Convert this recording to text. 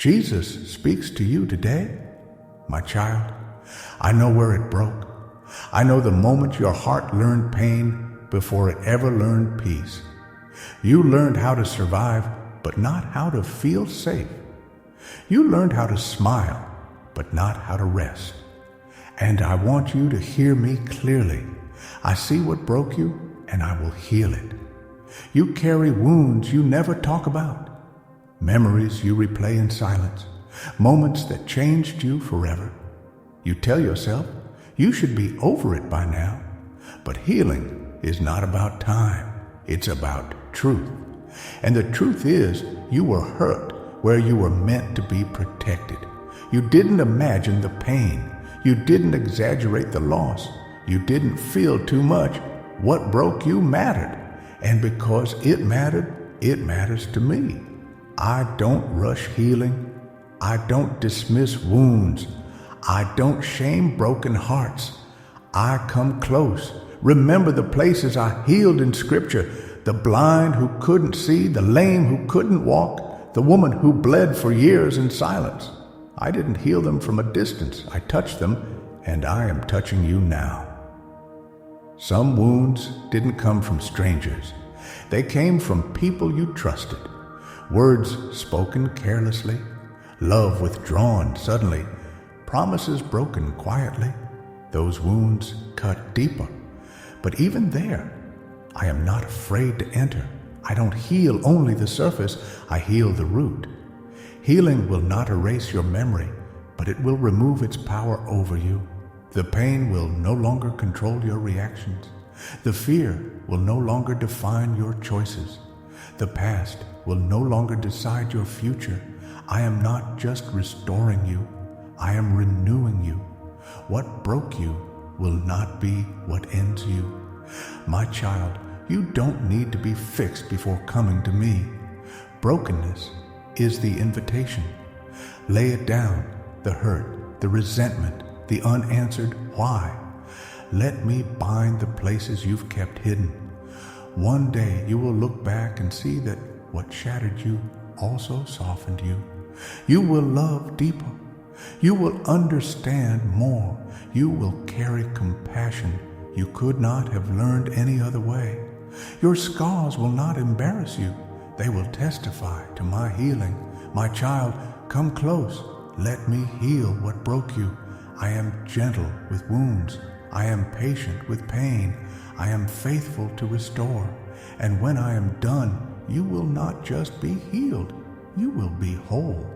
Jesus speaks to you today. My child, I know where it broke. I know the moment your heart learned pain before it ever learned peace. You learned how to survive, but not how to feel safe. You learned how to smile, but not how to rest. And I want you to hear me clearly. I see what broke you, and I will heal it. You carry wounds you never talk about, memories you replay in silence, moments that changed you forever. You tell yourself you should be over it by now, but healing is not about time. It's about truth. And the truth is, you were hurt where you were meant to be protected. You didn't imagine the pain. You didn't exaggerate the loss. You didn't feel too much. What broke you mattered. And because it mattered, it matters to me. I don't rush healing. I don't dismiss wounds. I don't shame broken hearts. I come close. Remember the places I healed in Scripture. The blind who couldn't see, the lame who couldn't walk, the woman who bled for years in silence. I didn't heal them from a distance. I touched them, and I am touching you now. Some wounds didn't come from strangers. They came from people you trusted. Words spoken carelessly, love withdrawn suddenly, promises broken quietly. Those wounds cut deeper. But even there, I am not afraid to enter. I don't heal only the surface, I heal the root. Healing will not erase your memory, but it will remove its power over you. The pain will no longer control your reactions. The fear will no longer define your choices. The past will no longer decide your future. I am not just restoring you, I am renewing you. What broke you will not be what ends you. My child, you don't need to be fixed before coming to me. Brokenness is the invitation. Lay it down, the hurt, the resentment, the unanswered why. Let me bind the places you've kept hidden. One day you will look back and see that what shattered you also softened you. You will love deeper. You will understand more. You will carry compassion you could not have learned any other way. Your scars will not embarrass you. They will testify to my healing. My child, come close. Let me heal what broke you. I am gentle with wounds. I am patient with pain. I am faithful to restore. And when I am done, you will not just be healed. You will be whole.